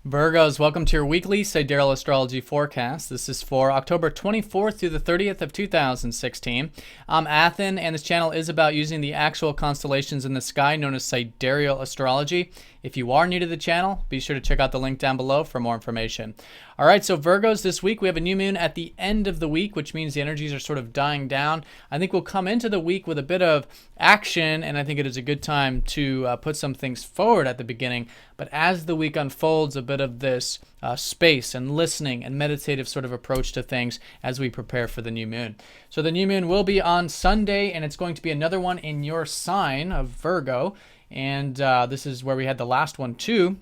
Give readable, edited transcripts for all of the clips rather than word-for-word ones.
Virgos, welcome to your weekly Sidereal Astrology forecast. This is for October 24th through the 30th of 2016. I'm Athen, and this channel is about using the actual constellations in the sky known as Sidereal Astrology. If you are new to the channel, be sure to check out the link down below for more information. All right, so Virgos, this week we have a new moon at the end of the week, which means the energies are sort of dying down. I think we'll come into the week with a bit of action, and I think it is a good time to put some things forward at the beginning. But as the week unfolds, a bit of this space and listening and meditative sort of approach to things as we prepare for the new moon. So the new moon will be on Sunday, and it's going to be another one in your sign of Virgo. And this is where we had the last one too,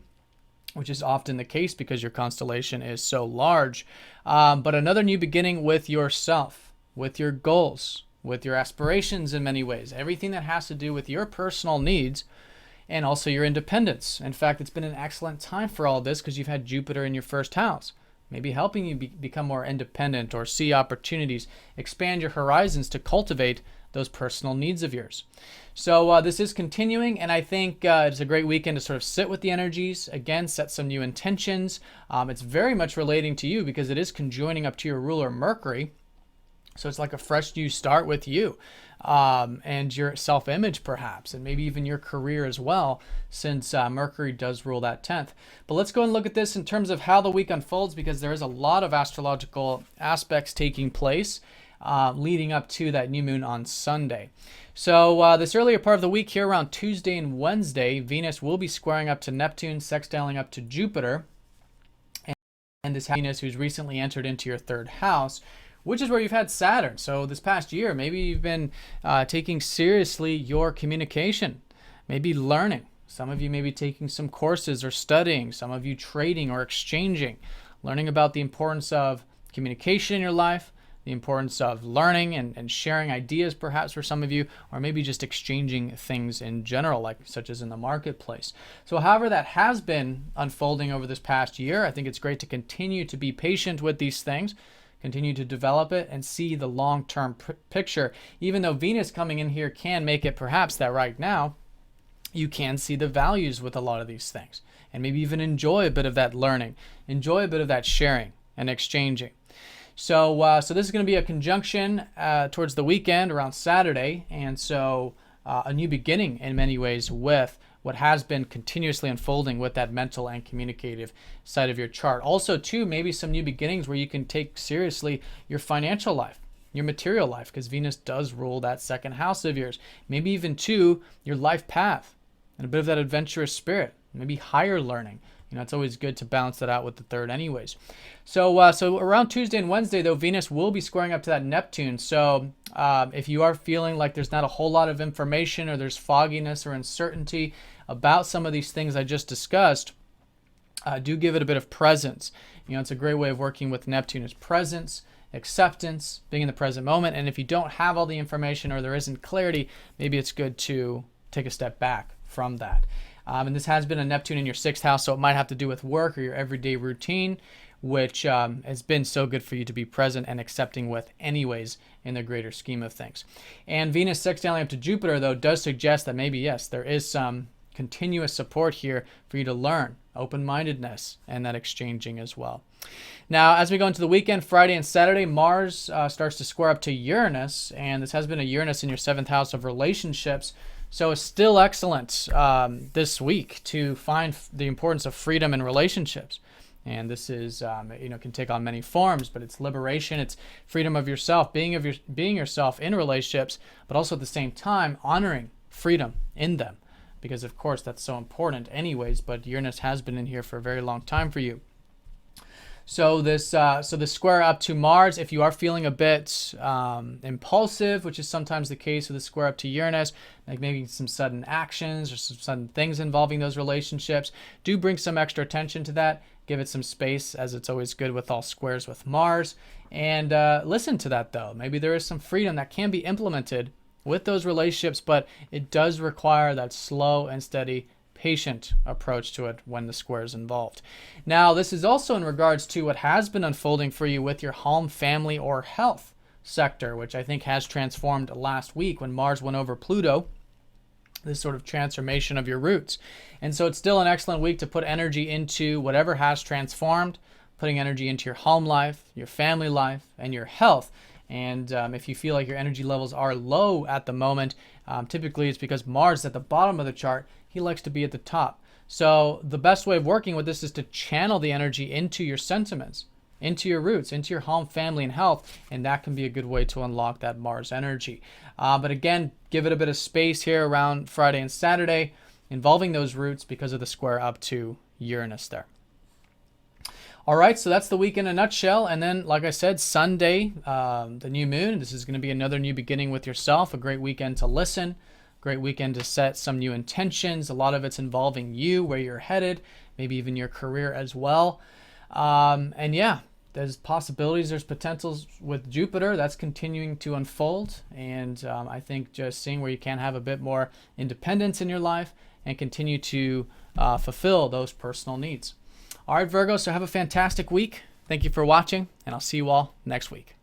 which is often the case because your constellation is so large. But another new beginning with yourself, with your goals, with your aspirations in many ways. Everything that has to do with your personal needs and also your independence. In fact, it's been an excellent time for all of this because you've had Jupiter in your first house, maybe helping you become more independent or see opportunities, expand your horizons to cultivate those personal needs of yours. So this is continuing, and I think it's a great weekend to sort of sit with the energies, again, set some new intentions. It's very much relating to you because it is conjoining up to your ruler Mercury. So it's like a fresh new start with you and your self-image perhaps, and maybe even your career as well, since Mercury does rule that 10th. But let's go and look at this in terms of how the week unfolds, because there is a lot of astrological aspects taking place leading up to that new moon on Sunday. So this earlier part of the week here around Tuesday and Wednesday, Venus will be squaring up to Neptune, sextiling up to Jupiter. And this Venus, who's recently entered into your third house, which is where you've had Saturn. So this past year, maybe you've been taking seriously your communication, maybe learning. Some of you may be taking some courses or studying, some of you trading or exchanging, learning about the importance of communication in your life, the importance of learning and sharing ideas perhaps for some of you, or maybe just exchanging things in general, like such as in the marketplace. So however that has been unfolding over this past year, I think it's great to continue to be patient with these things, continue to develop it and see the long-term picture. Even though Venus coming in here can make it perhaps that right now, you can see the values with a lot of these things and maybe even enjoy a bit of that learning, enjoy a bit of that sharing and exchanging. So this is going to be a conjunction towards the weekend around Saturday, and so a new beginning in many ways with what has been continuously unfolding with that mental and communicative side of your chart. Also, too, maybe some new beginnings where you can take seriously your financial life, your material life, because Venus does rule that second house of yours. Maybe even, too, your life path and a bit of that adventurous spirit, maybe higher learning. You know, it's always good to balance that out with the third anyways. So around Tuesday and Wednesday, though, Venus will be squaring up to that Neptune. So if you are feeling like there's not a whole lot of information or there's fogginess or uncertainty about some of these things I just discussed, do give it a bit of presence. You know, it's a great way of working with Neptune is presence, acceptance, being in the present moment. And if you don't have all the information or there isn't clarity, maybe it's good to take a step back from that. And this has been a Neptune in your sixth house, so it might have to do with work or your everyday routine, which has been so good for you to be present and accepting with anyways in the greater scheme of things. And Venus sextiling up to Jupiter, though, does suggest that maybe, yes, there is some continuous support here for you to learn, open-mindedness, and that exchanging as well. Now, as we go into the weekend, Friday and Saturday, Mars starts to square up to Uranus, and this has been a Uranus in your seventh house of relationships. So it's still excellent this week to find the importance of freedom in relationships. And this is, can take on many forms, but it's liberation, it's freedom of yourself, being yourself in relationships, but also at the same time honoring freedom in them. Because, of course, that's so important anyways, but Uranus has been in here for a very long time for you. So this square up to Mars, if you are feeling a bit impulsive, which is sometimes the case with the square up to Uranus, like maybe some sudden actions or some sudden things involving those relationships, do bring some extra attention to that. Give it some space, as it's always good with all squares with Mars. And listen to that, though. Maybe there is some freedom that can be implemented with those relationships, but it does require that slow and steady patient approach to it when the square is involved. Now, this is also in regards to what has been unfolding for you with your home, family, or health sector, which I think has transformed last week when Mars went over Pluto this sort of transformation of your roots. And so it's still an excellent week to put energy into whatever has transformed, putting energy into your home life, your family life, and your health. And if you feel like your energy levels are low at the moment, typically it's because Mars is at the bottom of the chart. He likes to be at the top. So the best way of working with this is to channel the energy into your sentiments, into your roots, into your home, family, and health, and that can be a good way to unlock that Mars energy. But again, give it a bit of space here around Friday and Saturday, involving those roots because of the square up to Uranus there. All right, so that's the week in a nutshell. And then, like I said, Sunday, the new moon. This is going to be another new beginning with yourself, a great weekend to listen, great weekend to set some new intentions. A lot of it's involving you, where you're headed, maybe even your career as well. And yeah, there's possibilities, there's potentials with Jupiter that's continuing to unfold. And I think just seeing where you can have a bit more independence in your life and continue to fulfill those personal needs. All right, Virgo, so have a fantastic week. Thank you for watching, and I'll see you all next week.